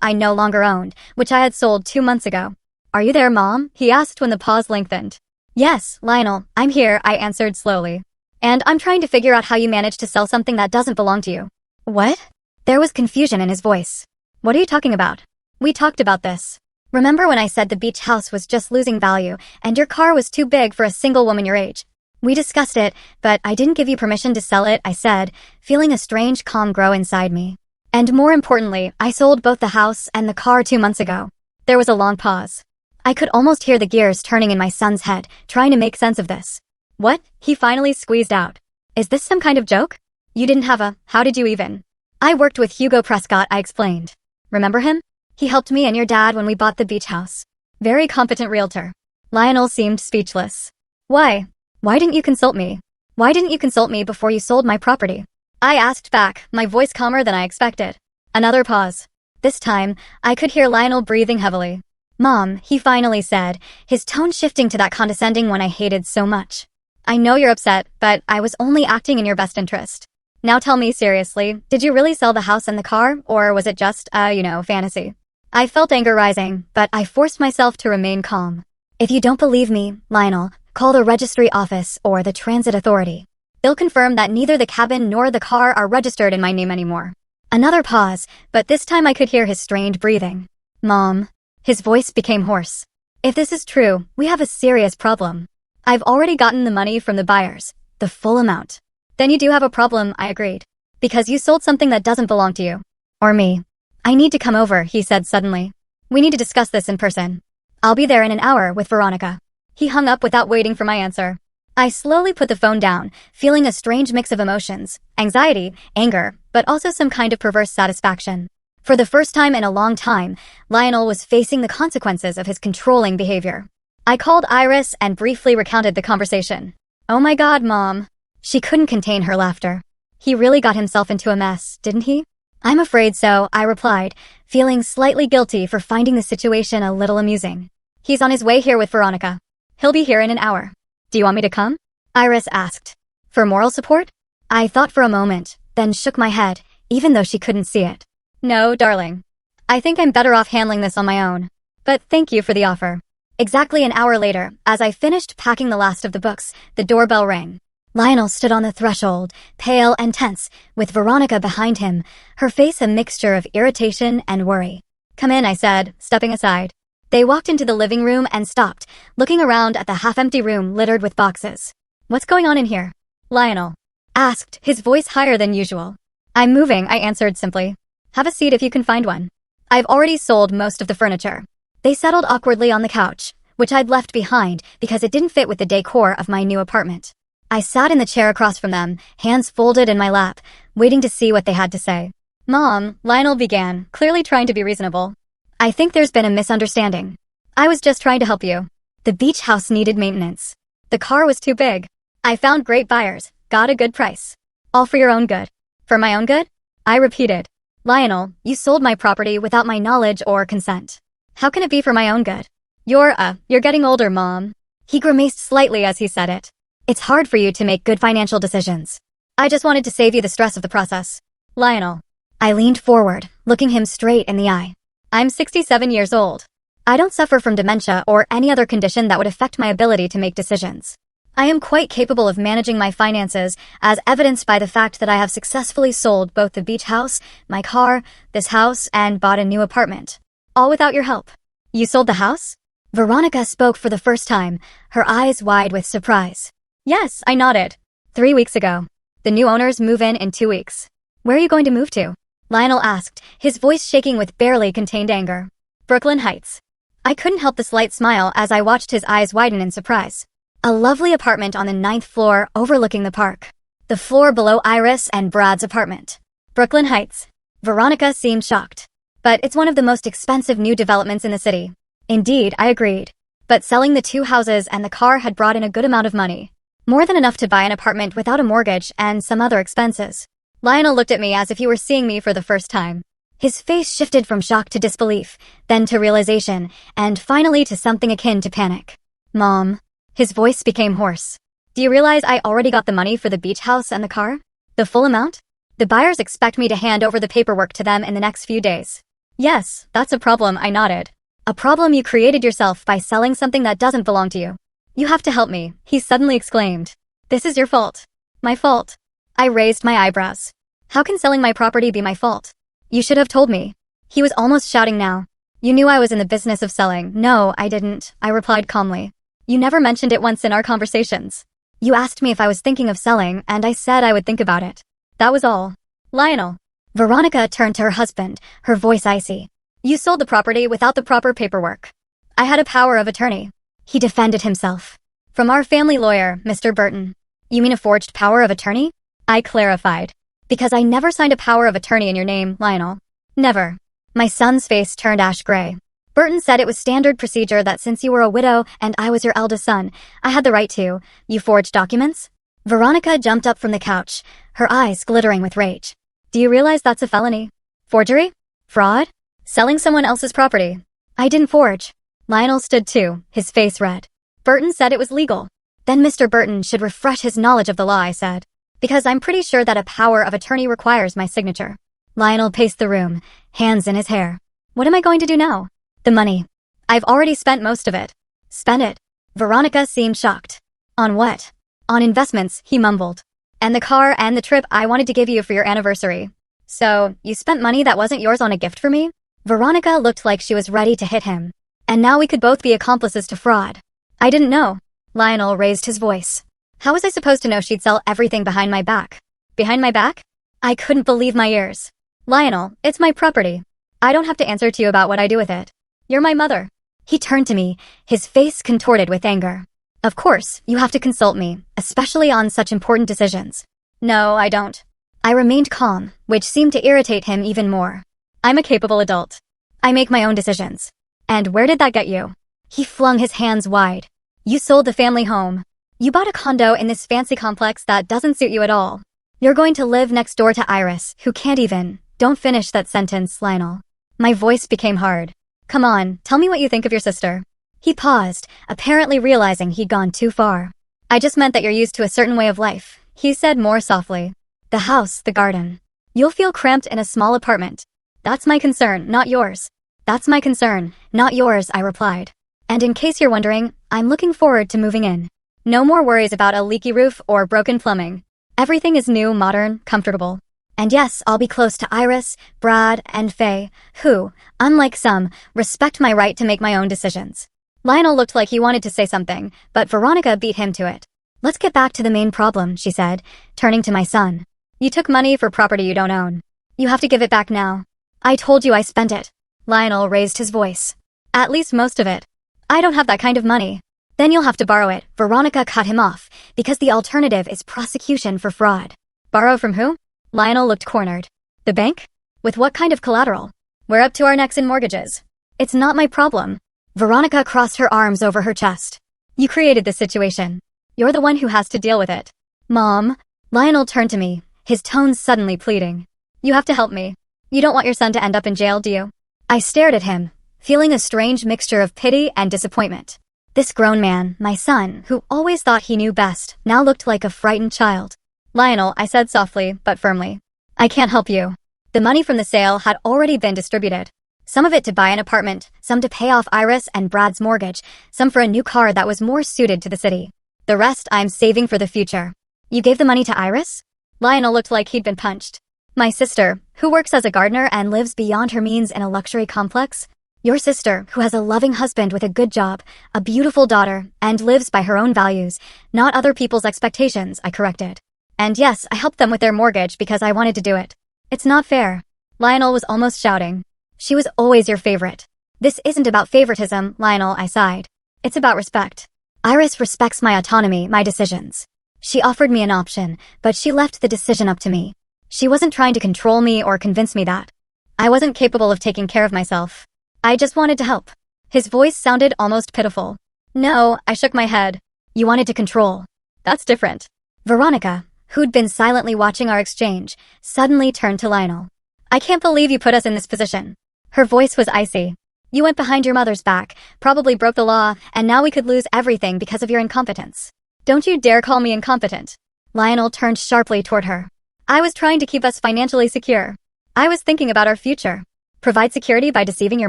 I no longer owned, which I had sold 2 months ago. "Are you there, Mom?" he asked when the pause lengthened. "Yes, Lionel, I'm here," I answered slowly. "And I'm trying to figure out how you managed to sell something that doesn't belong to you." "What?" There was confusion in his voice. "What are you talking about?" "We talked about this. Remember when I said the beach house was just losing value and your car was too big for a single woman your age? We discussed it, but I didn't give you permission to sell it," I said, feeling a strange calm grow inside me. "And more importantly, I sold both the house and the car 2 months ago." There was a long pause. I could almost hear the gears turning in my son's head, trying to make sense of this. "What?" he finally squeezed out. "Is this some kind of joke? You didn't have a, how did you even?" "I worked with Hugo Prescott," I explained. "Remember him? He helped me and your dad when we bought the beach house. Very competent realtor." Lionel seemed speechless. "Why? Why didn't you consult me? Why didn't you consult me before you sold my property?" I asked back, my voice calmer than I expected. Another pause. This time, I could hear Lionel breathing heavily. "Mom," he finally said, his tone shifting to that condescending one I hated so much. "I know you're upset, but I was only acting in your best interest. Now tell me seriously, did you really sell the house and the car, or was it just, fantasy?" I felt anger rising, but I forced myself to remain calm. "If you don't believe me, Lionel, call the registry office or the transit authority. They'll confirm that neither the cabin nor the car are registered in my name anymore." Another pause, but this time I could hear his strained breathing. "Mom." His voice became hoarse. "If this is true, we have a serious problem. I've already gotten the money from the buyers, the full amount." "Then you do have a problem," I agreed. "Because you sold something that doesn't belong to you. Or me." "I need to come over," he said suddenly. "We need to discuss this in person. I'll be there in an hour with Veronica." He hung up without waiting for my answer. I slowly put the phone down, feeling a strange mix of emotions, anxiety, anger, but also some kind of perverse satisfaction. For the first time in a long time, Lionel was facing the consequences of his controlling behavior. I called Iris and briefly recounted the conversation. "Oh my God, Mom." She couldn't contain her laughter. "He really got himself into a mess, didn't he?" "I'm afraid so," I replied, feeling slightly guilty for finding the situation a little amusing. "He's on his way here with Veronica. He'll be here in an hour. Do you want me to come?" Iris asked. "For moral support?" I thought for a moment, then shook my head, even though she couldn't see it. "No, darling. I think I'm better off handling this on my own. But thank you for the offer." Exactly an hour later, as I finished packing the last of the books, the doorbell rang. Lionel stood on the threshold, pale and tense, with Veronica behind him, her face a mixture of irritation and worry. "Come in," I said, stepping aside. They walked into the living room and stopped, looking around at the half-empty room littered with boxes. "What's going on in here?" Lionel asked, his voice higher than usual. "I'm moving," I answered simply. "Have a seat if you can find one." I've already sold most of the furniture. They settled awkwardly on the couch, which I'd left behind because it didn't fit with the decor of my new apartment. I sat in the chair across from them, hands folded in my lap, waiting to see what they had to say. "Mom," Lionel began, clearly trying to be reasonable. "I think there's been a misunderstanding. I was just trying to help you. The beach house needed maintenance. The car was too big. I found great buyers, got a good price. All for your own good." "For my own good?" I repeated. "Lionel, you sold my property without my knowledge or consent. How can it be for my own good?" You're getting older, Mom." He grimaced slightly as he said it. "It's hard for you to make good financial decisions. I just wanted to save you the stress of the process." "Lionel." I leaned forward, looking him straight in the eye. "I'm 67 years old. I don't suffer from dementia or any other condition that would affect my ability to make decisions. I am quite capable of managing my finances, as evidenced by the fact that I have successfully sold both the beach house, my car, this house, and bought a new apartment. All without your help." "You sold the house?" Veronica spoke for the first time, her eyes wide with surprise. "Yes," I nodded. 3 weeks ago. The new owners move in 2 weeks. "Where are you going to move to?" Lionel asked, his voice shaking with barely contained anger. "Brooklyn Heights." I couldn't help the slight smile as I watched his eyes widen in surprise. A lovely apartment on the 9th floor overlooking the park. The floor below Iris and Brad's apartment. Brooklyn Heights. Veronica seemed shocked. "But it's one of the most expensive new developments in the city." Indeed, I agreed. But selling the 2 houses and the car had brought in a good amount of money. More than enough to buy an apartment without a mortgage and some other expenses. Lionel looked at me as if he were seeing me for the first time. His face shifted from shock to disbelief, then to realization, and finally to something akin to panic. "Mom." His voice became hoarse. Do you realize I already got the money for the beach house and the car? The full amount? The buyers expect me to hand over the paperwork to them in the next few days. Yes, that's a problem, I nodded. A problem you created yourself by selling something that doesn't belong to you. You have to help me, he suddenly exclaimed. This is your fault. My fault. I raised my eyebrows. How can selling my property be my fault? You should have told me. He was almost shouting now. You knew I was in the business of selling. No, I didn't, I replied calmly. You never mentioned it once in our conversations. You asked me if I was thinking of selling, and I said I would think about it. That was all. Lionel. Veronica turned to her husband, her voice icy. You sold the property without the proper paperwork. I had a power of attorney. He defended himself. From our family lawyer, Mr. Burton. You mean a forged power of attorney? I clarified. Because I never signed a power of attorney in your name, Lionel. Never. My son's face turned ash gray. Burton said it was standard procedure that since you were a widow and I was your eldest son, I had the right to. You forged documents? Veronica jumped up from the couch, her eyes glittering with rage. Do you realize that's a felony? Forgery? Fraud? Selling someone else's property? I didn't forge. Lionel stood too, his face red. Burton said it was legal. Then Mr. Burton should refresh his knowledge of the law, I said. Because I'm pretty sure that a power of attorney requires my signature. Lionel paced the room, hands in his hair. What am I going to do now? The money. I've already spent most of it. Spent it? Veronica seemed shocked. On what? On investments, he mumbled. And the car and the trip I wanted to give you for your anniversary. So, you spent money that wasn't yours on a gift for me? Veronica looked like she was ready to hit him. And now we could both be accomplices to fraud. I didn't know. Lionel raised his voice. How was I supposed to know she'd sell everything behind my back? Behind my back? I couldn't believe my ears. Lionel, it's my property. I don't have to answer to you about what I do with it. You're my mother. He turned to me, his face contorted with anger. Of course, you have to consult me, especially on such important decisions. No, I don't. I remained calm, which seemed to irritate him even more. I'm a capable adult. I make my own decisions. And where did that get you? He flung his hands wide. You sold the family home. You bought a condo in this fancy complex that doesn't suit you at all. You're going to live next door to Iris, who can't even. Don't finish that sentence, Lionel. My voice became hard. Come on, tell me what you think of your sister. He paused, apparently realizing he'd gone too far. I just meant that you're used to a certain way of life, he said more softly. The house, the garden. You'll feel cramped in a small apartment. That's my concern, not yours. That's my concern, not yours, I replied. And in case you're wondering, I'm looking forward to moving in. No more worries about a leaky roof or broken plumbing. Everything is new, modern, comfortable. And yes, I'll be close to Iris, Brad, and Faye, who, unlike some, respect my right to make my own decisions. Lionel looked like he wanted to say something, but Veronica beat him to it. Let's get back to the main problem, she said, turning to my son. You took money for property you don't own. You have to give it back now. I told you I spent it. Lionel raised his voice. At least most of it. I don't have that kind of money. Then you'll have to borrow it, Veronica cut him off, because the alternative is prosecution for fraud. Borrow from who? Lionel looked cornered. The bank? With what kind of collateral? We're up to our necks in mortgages. It's not my problem. Veronica crossed her arms over her chest. You created this situation. You're the one who has to deal with it. Mom. Lionel turned to me, his tones suddenly pleading. You have to help me. You don't want your son to end up in jail, do you? I stared at him, feeling a strange mixture of pity and disappointment. This grown man, my son, who always thought he knew best, now looked like a frightened child. Lionel, I said softly, but firmly. I can't help you. The money from the sale had already been distributed. Some of it to buy an apartment, some to pay off Iris and Brad's mortgage, some for a new car that was more suited to the city. The rest I'm saving for the future. You gave the money to Iris? Lionel looked like he'd been punched. My sister, who works as a gardener and lives beyond her means in a luxury complex? Your sister, who has a loving husband with a good job, a beautiful daughter, and lives by her own values, not other people's expectations, I corrected. And yes, I helped them with their mortgage because I wanted to do it. It's not fair. Lionel was almost shouting. She was always your favorite. This isn't about favoritism, Lionel, I sighed. It's about respect. Iris respects my autonomy, my decisions. She offered me an option, but she left the decision up to me. She wasn't trying to control me or convince me that I wasn't capable of taking care of myself. I just wanted to help. His voice sounded almost pitiful. No, I shook my head. You wanted to control. That's different. Veronica, who'd been silently watching our exchange, suddenly turned to Lionel. I can't believe you put us in this position. Her voice was icy. You went behind your mother's back, probably broke the law, and now we could lose everything because of your incompetence. Don't you dare call me incompetent. Lionel turned sharply toward her. I was trying to keep us financially secure. I was thinking about our future. Provide security by deceiving your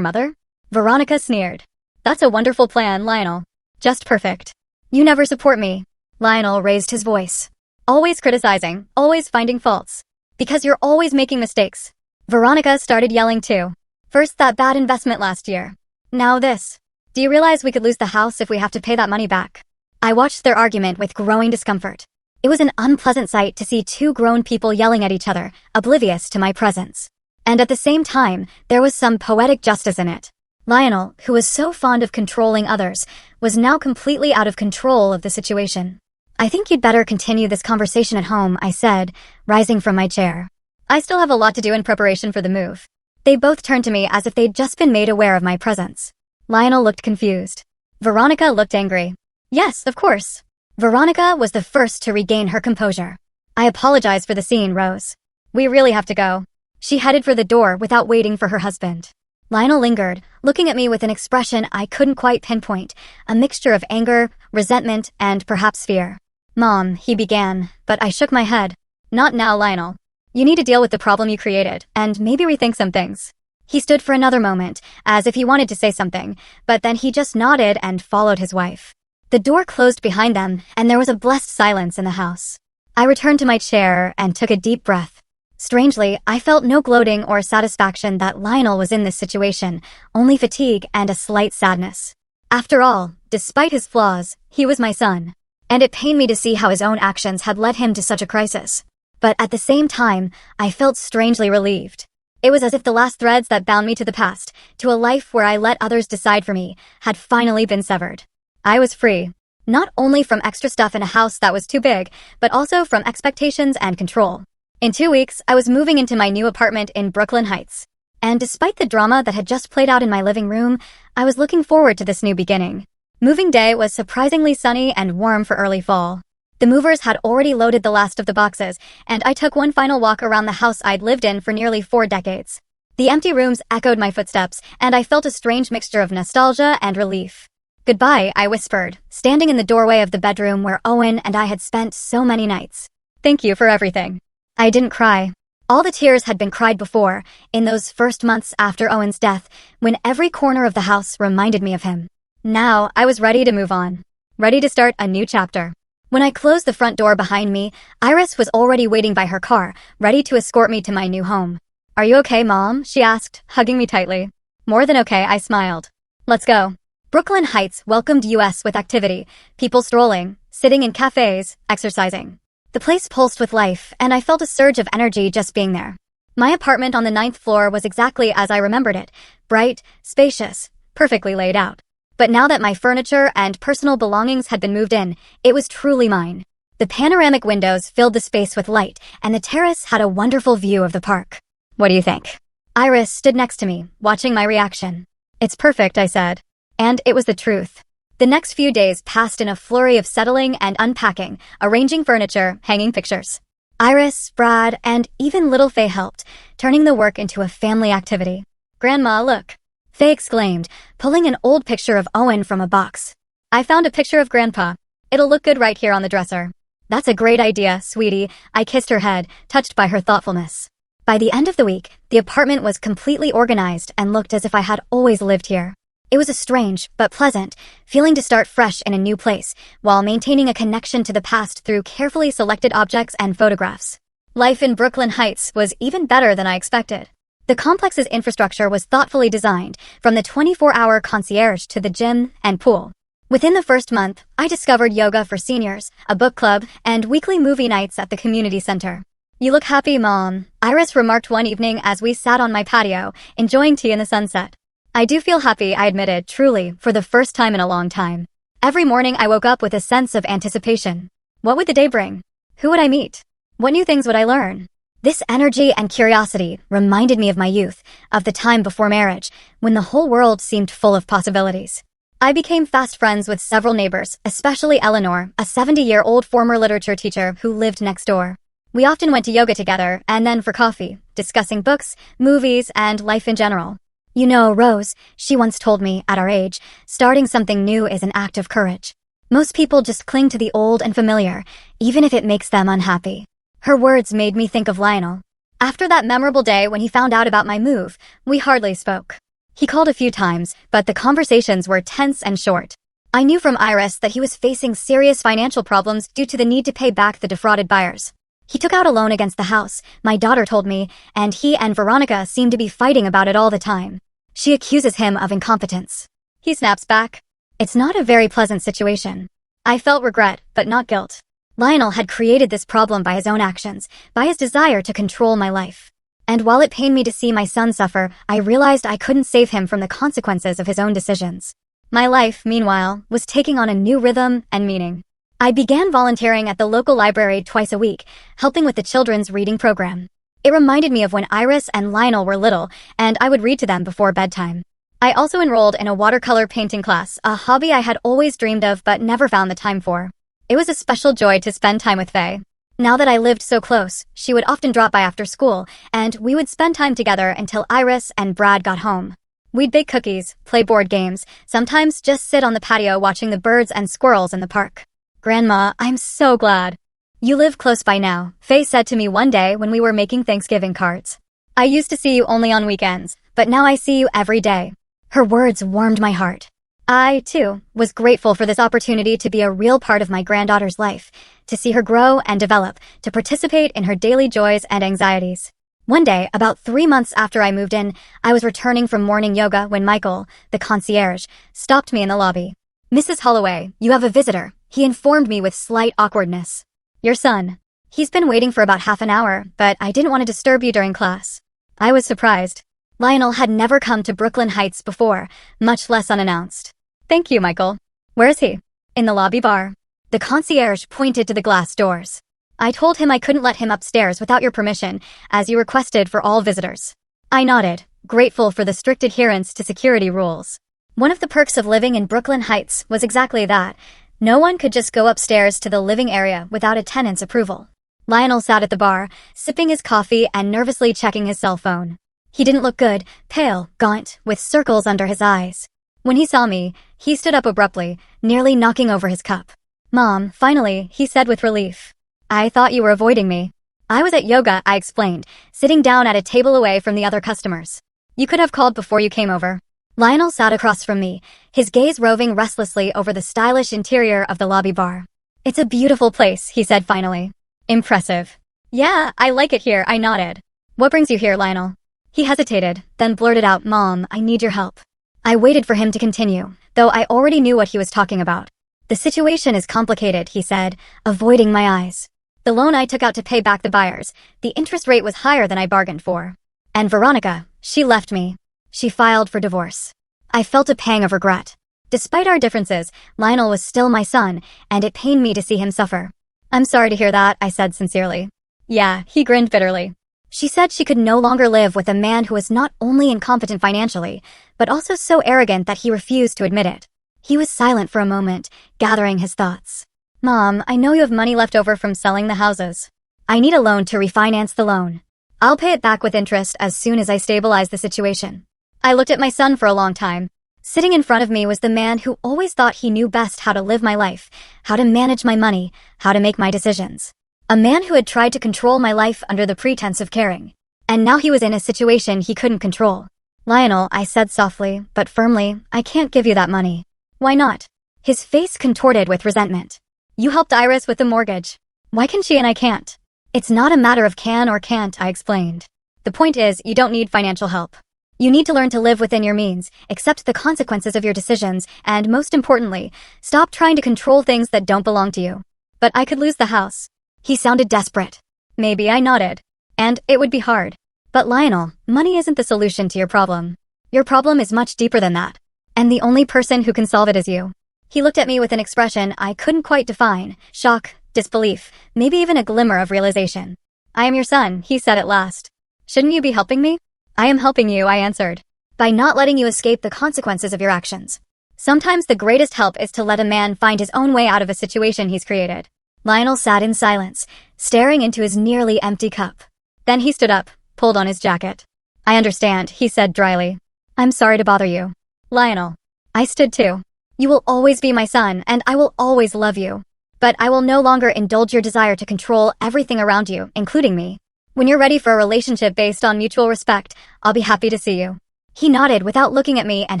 mother? Veronica sneered. That's a wonderful plan, Lionel. Just perfect. You never support me. Lionel raised his voice. Always criticizing, always finding faults. Because you're always making mistakes. Veronica started yelling too. First that bad investment last year. Now this. Do you realize we could lose the house if we have to pay that money back? I watched their argument with growing discomfort. It was an unpleasant sight to see two grown people yelling at each other, oblivious to my presence. And at the same time, there was some poetic justice in it. Lionel, who was so fond of controlling others, was now completely out of control of the situation. I think you'd better continue this conversation at home, I said, rising from my chair. I still have a lot to do in preparation for the move. They both turned to me as if they'd just been made aware of my presence. Lionel looked confused. Veronica looked angry. Yes, of course. Veronica was the first to regain her composure. I apologize for the scene, Rose. We really have to go. She headed for the door without waiting for her husband. Lionel lingered, looking at me with an expression I couldn't quite pinpoint, a mixture of anger, resentment, and perhaps fear. Mom, he began, but I shook my head. Not now, Lionel. You need to deal with the problem you created, and maybe rethink some things. He stood for another moment, as if he wanted to say something, but then he just nodded and followed his wife. The door closed behind them, and there was a blessed silence in the house. I returned to my chair and took a deep breath. Strangely, I felt no gloating or satisfaction that Lionel was in this situation, only fatigue and a slight sadness. After all, despite his flaws, he was my son. And it pained me to see how his own actions had led him to such a crisis. But at the same time, I felt strangely relieved. It was as if the last threads that bound me to the past, to a life where I let others decide for me, had finally been severed. I was free. Not only from extra stuff in a house that was too big, but also from expectations and control. In 2 weeks, I was moving into my new apartment in Brooklyn Heights. And despite the drama that had just played out in my living room, I was looking forward to this new beginning. Moving day was surprisingly sunny and warm for early fall. The movers had already loaded the last of the boxes, and I took one final walk around the house I'd lived in for nearly 4 decades. The empty rooms echoed my footsteps, and I felt a strange mixture of nostalgia and relief. Goodbye, I whispered, standing in the doorway of the bedroom where Owen and I had spent so many nights. Thank you for everything. I didn't cry. All the tears had been cried before, in those first months after Owen's death, when every corner of the house reminded me of him. Now, I was ready to move on. Ready to start a new chapter. When I closed the front door behind me, Iris was already waiting by her car, ready to escort me to my new home. Are you okay, Mom? She asked, hugging me tightly. More than okay, I smiled. Let's go. Brooklyn Heights welcomed us with activity, people strolling, sitting in cafes, exercising. The place pulsed with life, and I felt a surge of energy just being there. My apartment on the 9th floor was exactly as I remembered it, bright, spacious, perfectly laid out. But now that my furniture and personal belongings had been moved in, it was truly mine. The panoramic windows filled the space with light, and the terrace had a wonderful view of the park. What do you think? Iris stood next to me, watching my reaction. It's perfect, I said. And it was the truth. The next few days passed in a flurry of settling and unpacking, arranging furniture, hanging pictures. Iris, Brad, and even little Faye helped, turning the work into a family activity. Grandma, look. Faye exclaimed, pulling an old picture of Owen from a box. I found a picture of Grandpa. It'll look good right here on the dresser. That's a great idea, sweetie. I kissed her head, touched by her thoughtfulness. By the end of the week, the apartment was completely organized and looked as if I had always lived here. It was a strange, but pleasant, feeling to start fresh in a new place, while maintaining a connection to the past through carefully selected objects and photographs. Life in Brooklyn Heights was even better than I expected. The complex's infrastructure was thoughtfully designed, from the 24-hour concierge to the gym and pool. Within the first month, I discovered yoga for seniors, a book club, and weekly movie nights at the community center. You look happy, Mom, Iris remarked one evening as we sat on my patio, enjoying tea in the sunset. I do feel happy, I admitted, truly, for the first time in a long time. Every morning I woke up with a sense of anticipation. What would the day bring? Who would I meet? What new things would I learn? This energy and curiosity reminded me of my youth, of the time before marriage, when the whole world seemed full of possibilities. I became fast friends with several neighbors, especially Eleanor, a 70-year-old former literature teacher who lived next door. We often went to yoga together and then for coffee, discussing books, movies, and life in general. You know, Rose, she once told me, at our age, starting something new is an act of courage. Most people just cling to the old and familiar, even if it makes them unhappy. Her words made me think of Lionel. After that memorable day when he found out about my move, we hardly spoke. He called a few times, but the conversations were tense and short. I knew from Iris that he was facing serious financial problems due to the need to pay back the defrauded buyers. He took out a loan against the house, my daughter told me, and he and Veronica seem to be fighting about it all the time. She accuses him of incompetence. He snaps back. It's not a very pleasant situation. I felt regret, but not guilt. Lionel had created this problem by his own actions, by his desire to control my life. And while it pained me to see my son suffer, I realized I couldn't save him from the consequences of his own decisions. My life, meanwhile, was taking on a new rhythm and meaning. I began volunteering at the local library twice a week, helping with the children's reading program. It reminded me of when Iris and Lionel were little, and I would read to them before bedtime. I also enrolled in a watercolor painting class, a hobby I had always dreamed of but never found the time for. It was a special joy to spend time with Faye. Now that I lived so close, she would often drop by after school, and we would spend time together until Iris and Brad got home. We'd bake cookies, play board games, sometimes just sit on the patio watching the birds and squirrels in the park. Grandma, I'm so glad. You live close by now, Faye said to me one day when we were making Thanksgiving cards. I used to see you only on weekends, but now I see you every day. Her words warmed my heart. I, too, was grateful for this opportunity to be a real part of my granddaughter's life, to see her grow and develop, to participate in her daily joys and anxieties. One day, about 3 months after I moved in, I was returning from morning yoga when Michael, the concierge, stopped me in the lobby. Mrs. Holloway, you have a visitor, he informed me with slight awkwardness. Your son. He's been waiting for about half an hour, but I didn't want to disturb you during class. I was surprised. Lionel had never come to Brooklyn Heights before, much less unannounced. Thank you, Michael. Where is he? In the lobby bar. The concierge pointed to the glass doors. I told him I couldn't let him upstairs without your permission, as you requested for all visitors. I nodded, grateful for the strict adherence to security rules. One of the perks of living in Brooklyn Heights was exactly that. No one could just go upstairs to the living area without a tenant's approval. Lionel sat at the bar, sipping his coffee and nervously checking his cell phone. He didn't look good, pale, gaunt, with circles under his eyes. When he saw me, he stood up abruptly, nearly knocking over his cup. Mom, finally, he said with relief. I thought you were avoiding me. I was at yoga, I explained, sitting down at a table away from the other customers. You could have called before you came over. Lionel sat across from me, his gaze roving restlessly over the stylish interior of the lobby bar. It's a beautiful place, he said finally. Impressive. Yeah, I like it here, I nodded. What brings you here, Lionel? He hesitated, then blurted out, Mom, I need your help. I waited for him to continue, though I already knew what he was talking about. The situation is complicated, he said, avoiding my eyes. The loan I took out to pay back the buyers, the interest rate was higher than I bargained for. And Veronica, she left me. She filed for divorce. I felt a pang of regret. Despite our differences, Lionel was still my son, and it pained me to see him suffer. I'm sorry to hear that, I said sincerely. Yeah, he grinned bitterly. She said she could no longer live with a man who was not only incompetent financially, but also so arrogant that he refused to admit it. He was silent for a moment, gathering his thoughts. Mom, I know you have money left over from selling the houses. I need a loan to refinance the loan. I'll pay it back with interest as soon as I stabilize the situation. I looked at my son for a long time. Sitting in front of me was the man who always thought he knew best how to live my life, how to manage my money, how to make my decisions. A man who had tried to control my life under the pretense of caring. And now he was in a situation he couldn't control. Lionel, I said softly, but firmly, I can't give you that money. Why not? His face contorted with resentment. You helped Iris with the mortgage. Why can she and I can't? It's not a matter of can or can't, I explained. The point is, you don't need financial help. You need to learn to live within your means, accept the consequences of your decisions, and most importantly, stop trying to control things that don't belong to you. But I could lose the house. He sounded desperate. Maybe, I nodded. And it would be hard. But Lionel, money isn't the solution to your problem. Your problem is much deeper than that. And the only person who can solve it is you. He looked at me with an expression I couldn't quite define. Shock, disbelief, maybe even a glimmer of realization. I am your son, he said at last. Shouldn't you be helping me? I am helping you, I answered. By not letting you escape the consequences of your actions. Sometimes the greatest help is to let a man find his own way out of a situation he's created. Lionel sat in silence, staring into his nearly empty cup. Then he stood up, pulled on his jacket. I understand, he said dryly. I'm sorry to bother you. Lionel. I stood too. You will always be my son, and I will always love you. But I will no longer indulge your desire to control everything around you, including me. When you're ready for a relationship based on mutual respect, I'll be happy to see you." He nodded without looking at me and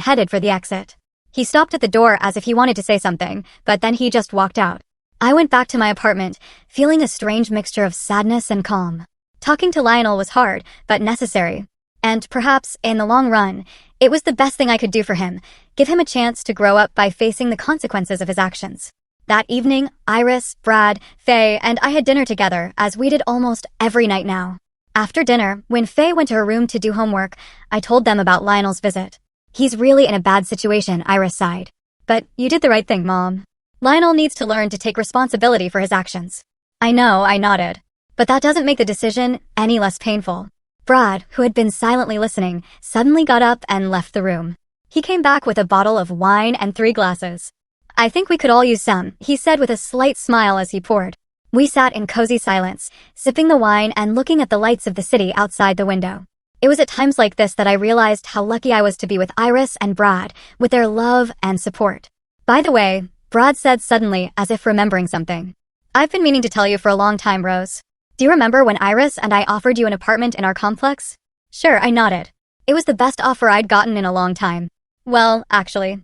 headed for the exit. He stopped at the door as if he wanted to say something, but then he just walked out. I went back to my apartment, feeling a strange mixture of sadness and calm. Talking to Lionel was hard, but necessary. And perhaps, in the long run, it was the best thing I could do for him, give him a chance to grow up by facing the consequences of his actions. That evening, Iris, Brad, Faye, and I had dinner together, as we did almost every night now. After dinner, when Faye went to her room to do homework, I told them about Lionel's visit. "He's really in a bad situation," Iris sighed. "But you did the right thing, Mom. Lionel needs to learn to take responsibility for his actions." "I know," I nodded. "But that doesn't make the decision any less painful." Brad, who had been silently listening, suddenly got up and left the room. He came back with a bottle of wine and 3 glasses. "I think we could all use some," he said with a slight smile as he poured. We sat in cozy silence, sipping the wine and looking at the lights of the city outside the window. It was at times like this that I realized how lucky I was to be with Iris and Brad, with their love and support. "By the way," Brad said suddenly, as if remembering something, "I've been meaning to tell you for a long time, Rose. Do you remember when Iris and I offered you an apartment in our complex?" "Sure," I nodded. It was the best offer I'd gotten in a long time. "Well, actually,